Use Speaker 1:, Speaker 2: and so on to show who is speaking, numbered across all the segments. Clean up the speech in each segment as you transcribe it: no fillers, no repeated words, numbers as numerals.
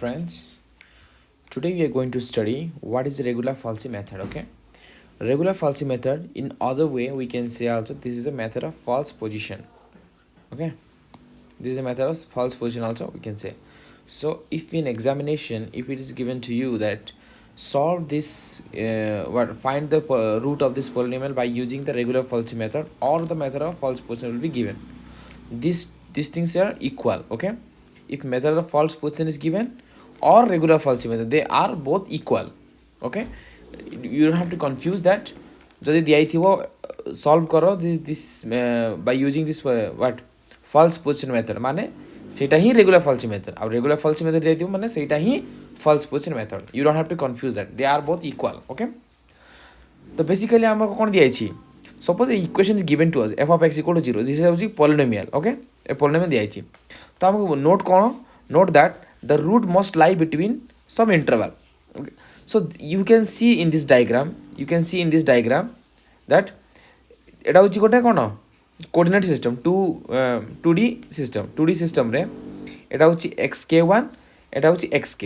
Speaker 1: friends. Today we are going to study what is the Regula Falsi method. Okay, Regula Falsi method, in other way we can say also, this is a method of false position. Okay, this is a method of false position also we can say. So if in examination, if it is given to you that solve this find the root of this polynomial by using the Regula Falsi method, or the method of false position will be given. These things are equal. Okay, if method of false position is given or Regula Falsi method, they are both equal. Okay, you don't have to confuse that. যদি দিয়াইଥିବ solve কর this by using this what false position method, মানে সেটা হি regular falsi method, আর regular falsi method দিয়াইଥିବ মানে সেটা হি false position method. You don't have to confuse that, they are both equal. Okay, তো basically আমাকে কোন দিয়াইছি, suppose a equation is given to us f of x equal to 0, this is a polynomial. Okay, a polynomial দিয়াইছি, তো আমাকে note কোন, note that the root must lie between some interval. Okay, so you can see in this diagram that এটা হচ্ছে গোটে কোন coordinate system 2D system রে এটা হচ্ছে xk1, এটা হচ্ছে xk।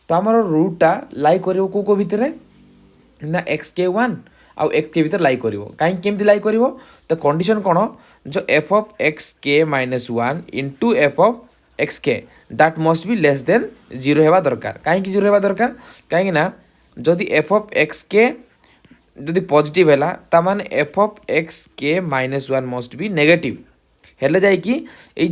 Speaker 1: তো আমার রুটটা লাই করিব কো ভিতরে না xk1 ଆଉ xk ভিতরে লাই করিব। কাই কেমতি লাই করিব, তো কন্ডিশন কোন, যে f of xk minus 1 into f of xk that must be less than 0 হেবা দরকার। কাইকি 0 হেবা দরকার, কাইকি না যদি f of xk যদি পজিটিভ হেলা, তা মানে f of xk minus 1 must be negative হেলে যাই কি এই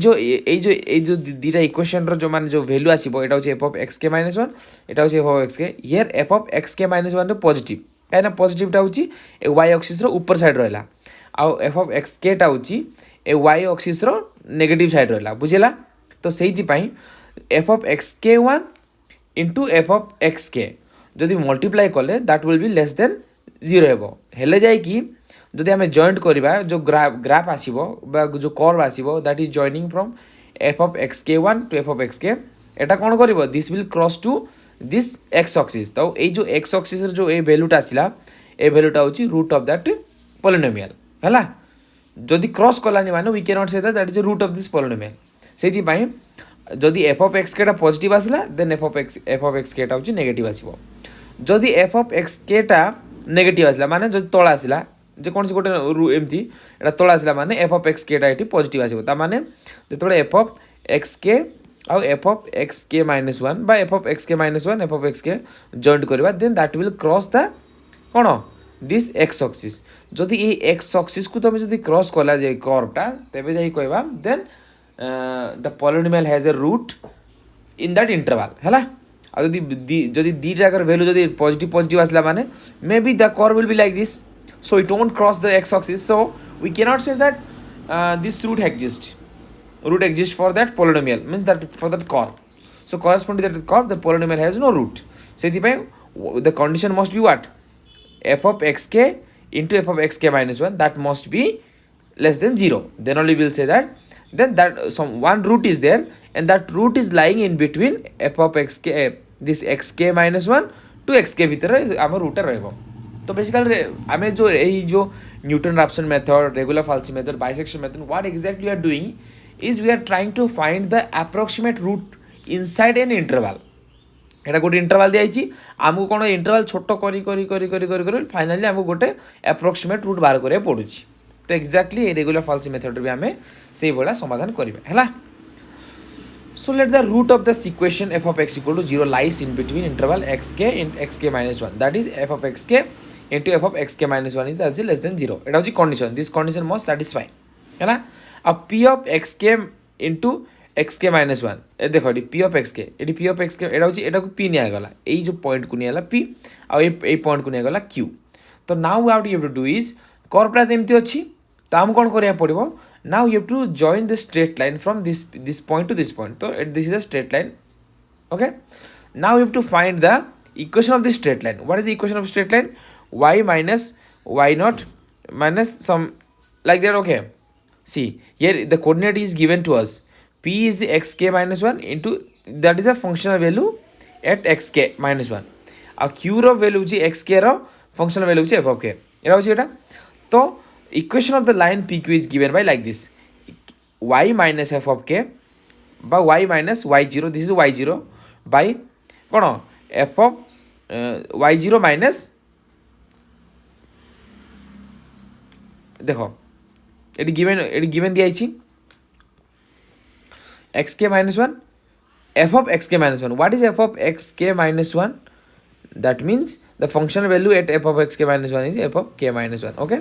Speaker 1: যে দুইটা ইকুয়েশনর যে মানে যে ভ্যালু আসিব, এটা হচ্ছে f of xk minus 1, এটা হচ্ছে f of xk। Here f of xk minus 1 রে পজিটিভ, কাইনা পজিটিভটা হচ্ছে এ y অক্সিসর উপর সাইড রহিলা, আর f of xk টা হচ্ছে এ y অক্সিসর নেগেটিভ সাইড রহিলা, বুঝিলা। তো সেইপাই f of xk1 into f of xk যদি মল্টিপ্লাই কলে that will be less than 0 ହେବ। ହେଲେ ଯାଇକି ଯଦି ଆମେ ଜଏଣ୍ଟ କରିବା, ଯେଉଁ ଗ୍ରାଫ୍ ଆସିବ ବା ଯେଉଁ କର୍ଭ ଆସିବ, that is joining from f of xk1 to f of xk, এটা କ'ଣ କରିବ, this will cross to this x axis. ତ ଏଇ ଯେଉଁ x ଅକ୍ସିସ୍ର ଯେଉଁ ଏ ଭ୍ୟାଲୁଟା ଆସିଲା, ଏ ଭ୍ୟାଲୁଟା ହେଉଛି ରୁଟ୍ ଅଫ୍ ଦ୍ୟାଟ୍ ପଲିନୋମିଆଲ ହେଲା। ଯଦି କ୍ରସ୍ କଲାନି ମାନେ ୱି କ୍ୟାନଟ୍ ସେ that is root of this polynomial. ସେଇଥିପାଇଁ যদি f of xkটা পজিটিভ আসলা, দেন f of xkটা হচ্ছে নেগেটিভ আসব। যদি f of xkটা নেগেটিভ আসলা মানে যদি তলা আসলা, যেকୌଣସି ଗୋଟେ এমতি এটা তলা আসলা মানে f of xkটা এটি পজিটিভ আসব। তার মানে যেতବେଳେ f of xk ଆଉ f of xk minus 1 বা f of xk minus 1 f of xk joint করিবা, দেন দ্যাট উইল ক্রস দ্য কোন দিস এক্স অক্সিস। যদি এই এক্স অক্সিসକୁ তুমি যদি ক্রস কলা যে কর্ভটা, তেবে যাই কইবা দেন the polynomial has a root in that interval ହେଲା। ଆଉ ଯଦି দুইটা জায়গার ভ্যালু যদি পজিটিভ আসলা মানে maybe the curve will be like this, so it won't cross the x axis, so we cannot say that this root exists for that polynomial, means that for that curve, so corresponding to that curve the polynomial has no root। সেইপাই the condition must be what, f of xk into f of xk minus 1 that must be less than 0, then only we'll say that then that some one root is there and that root is lying in between f of xk this xk minus 1 to xk ভিতরে আমার রুটটা রহিব। তো basically আমি এই যে Newton Raphson method, regular falsi method, bisection method, what exactly are doing is we are trying to find the approximate root inside an interval. এটা গোটে interval দিয়েছি, আমি কোণ ইন্টারভাল ছোট করি ফাইনালি আমি গোটে অ্যাপ্রক্সিমেট রুট বাহার করা পড়ুছি। তো এক্সাক্টলি এই রেগুলার ফালসি মেথড भी আমি সেই ভাবে সমাধান করিবা হেলা। So let the root of this equation f of x equal to 0 lies in between interval xk and xk minus 1, that is f of xk into f of xk minus 1 is as less than 0। এটা হচ্ছে condition, this condition must satisfy হেলা। আর p of xk into xk minus 1, এ দেখো এটি p of xk, এটি p of xk, এটা হচ্ছে এটাকে p নিয়া গলা, এই যে পয়েন্ট কু নিয়া গলা p, আর এই পয়েন্ট কু নিয়া গলা q। তো নাও what you have to do is কর্ভটা এমতি ଅଛି, তো আমি কোণ করিয়া পড়িব, now you have to join the straight line from this point to this point, so this is a straight line। okay, now you have to find the equation of this straight line। what is the equation of straight line, y minus y naught minus some like that। okay, see here the coordinate is given to us, p is xk minus 1 into that is a functional value at xk minus 1, R q র value হচ্ছে xk র functional value হচ্ছে f of k, এটা হচ্ছে এটা। তো equation of the line pq is given by like this, y minus f of k by y minus y0, this is y0 by कौन f of y0 minus देख ये given दिखाई x k minus one f of x k minus one what is f of x k minus one that means the functional value at f of x k minus one is f of k minus one okay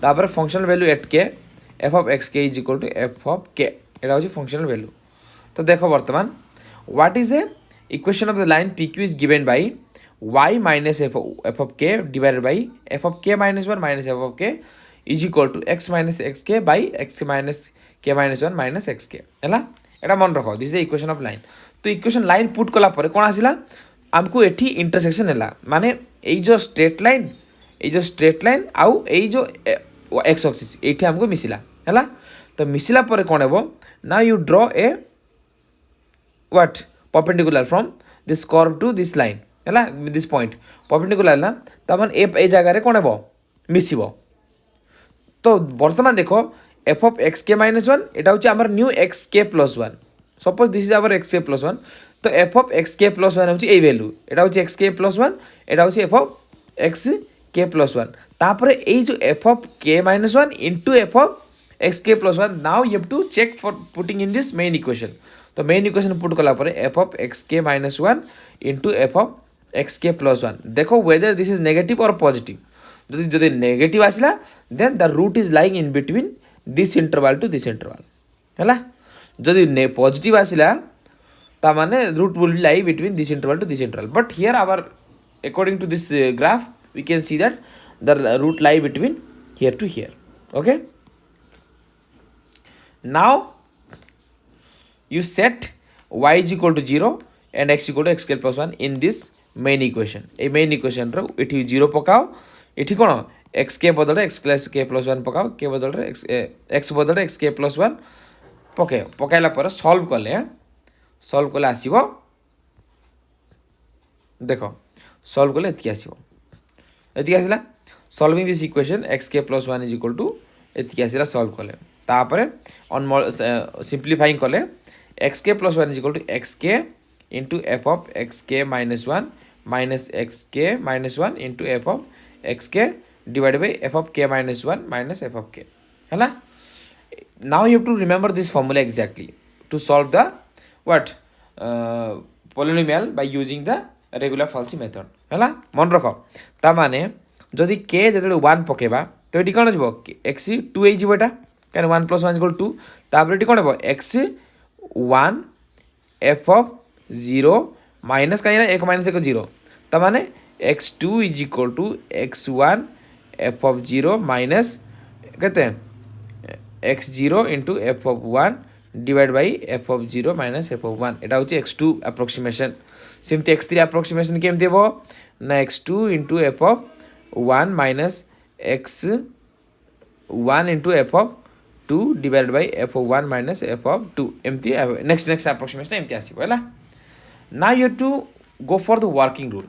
Speaker 1: तापर functional value at k f of x k is equal to f of k एटा हूँ functional value तो देख बर्तमान what is a equation of the line P Q is given by y minus f of k divided by f of k minus 1 minus f of k is equal to x minus xk by x minus k minus 1 minus xk है एटा मन रख this is equation of line तो equation line put कला पर कौन आसिला आमको एठी intersection है माने एई जो स्ट्रेट लाइन आउ एई जो एक्स एक्सिस एठी हमको मिसिला है तो मिसिला पर कौन हेबो now you draw a what perpendicular from this curve to this line है दिस पॉइंट परपेंडिकुलर ना तब ए जगह कौन हे मिसिब तो बर्तमान देखो f of x k minus one एटा हूँ आम new x k plus one suppose this is our x k plus one तो f of x k plus one हूँ वैल्यू एटा हूँ एक्स के प्लस वन एटा हूँ f of x k plus one तापर ये जो f of k minus one into f of x k plus one now you have to check for putting in this main equation तो main equation put कला f of x k minus one into f of x k plus one देखो whether this is negative और positive जदि negative आसला then the root is lying in between this interval to this interval है जदि positive आसला ता माने root will be lie between this interval to this interval but here our according to this graph we can see that the root lie between here to here okay now you set y is equal to 0 and x equal to x square plus 1 in this main equation a main equation रो इठी 0 पकाओ इठी कोन x के बदले x plus k plus 1 पकाओ k बदले x बदले x k plus 1 पकाइला पर solve कले आसीबो देखो solve कले एति आसीला solving this equation x k plus 1 is equal to एति आसीला सॉल्व कले तापर ऑन सिंप्लीफाइंग कले x k plus one is equal to x k into f of x k minus one minus x k minus one into f of x k divide by f of k minus one minus f of k है now you have to remember this formula exactly to solve the what polynomial by using the regular falsi method है मन रख ता माने जदि के जेते 1 पकेबा तो ये कौन हो एक्स 2 होटा कहीं 1 plus 1 इक्वल 2 तापर ये कौन हो एक्स 1 एफ ऑफ 0 माइनस कहीं ना 1 माइनस 1 0 तो माने x2 is equal to x1 f of 0 minus कहते x0 into f of 1 divide by f of 0 minus f of 1 एटा हूँ x2 अप्रोक्सीमेशन सेमती x3 अप्रोक्सीमेशन केमती हे ना x2 into f of 1 minus x1 into f of 2 divided by f of 1 minus f of 2 एमती next approximation एमती आसीबो हैला now you have to go for the working rule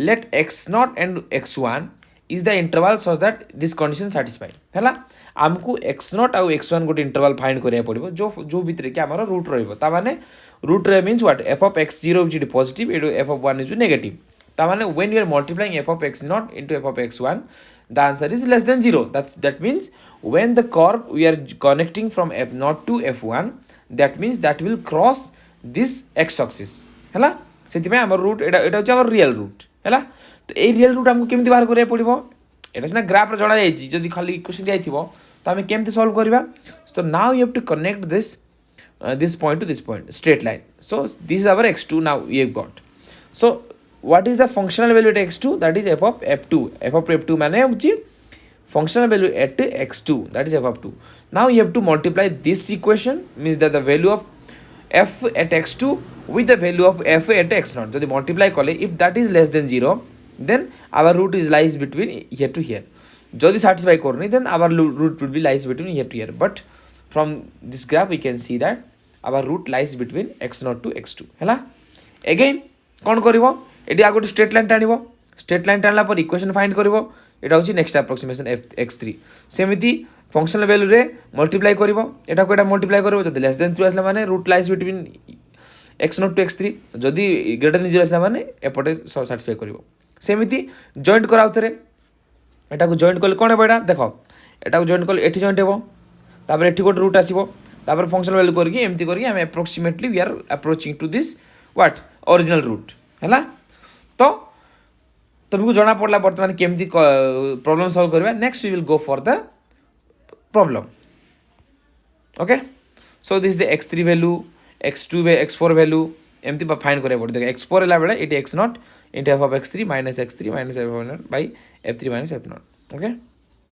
Speaker 1: let x0 and x1 is the interval such that this condition satisfied हैला हमको x0 और x1 गोटे interval find करिया पड़िबो जो भितर के हमर रूट रहइबो ता माने रूट रे means what f of x0 is positive एडो f of 1 इज नेगेटिव ता माने when you are multiplying f of x0 into f of x1 the answer is less than 0 that means when the curve we are connecting from f0 to f1 that means that will cross this x axis हैला सेति में हमर root एटा होचे हमर real root हैला तो a real root हमको केमति बाहर करिया पड़िबो एटा सिना ग्राफ रे जणा जायछि जदि खाली इक्वेशन जायथिबो तो हम केमति सॉल्व करबा so now you have to connect this point to this point straight line so this is our x2 now we have got so what is the functional value at x2 that is f of f2 माने होची functional value at x2 that is f of 2 now you have to multiply this equation means that the value of f at x2 with the value of f at x0 जदि multiply कले if that is less than 0 then our root is lies between here to here जदि satisfy करनी then our root will be lies between here to here but from this graph we can see that our root lies between x0 to x2 हैला again कौन करिवो एडी आ गोटे straight line टाणिबो straight line टाणला पर equation find करिवो एटा होची नेक्स्ट अप्रोक्सीमेशन x3 सेमिति फंक्शनल वैल्यू रे मल्टीप्लाई करिवो एटा को एटा मल्टीप्लाई करिवो जदि लेस देन 2 आसला माने root lies between x naught to x three जदि ग्रेटर देन 0 आसला माने एपटे साटिस्फाई करिवो सेमिति जॉइंट करा उतरे एटा को जॉइंट कले कोन हेबो एटा देखो एटा को जॉइंट कले एठी जॉइंट हेबो तापर एठी गोटे रूट आसीबो तापर फंक्शनल वैल्यू करके एमती करके हम approximately we are approaching to this what original root हैला तो तुमको जना पड़ला बर्तमान केमती प्रॉब्लम सॉल्व करबा next we will go for the problem okay so this the x3 value x2 x4 value एमती फाइंड करे पड़े देखो x4 हला बेले it x0 into f of x3 minus x3 minus f of f3 minus f0 okay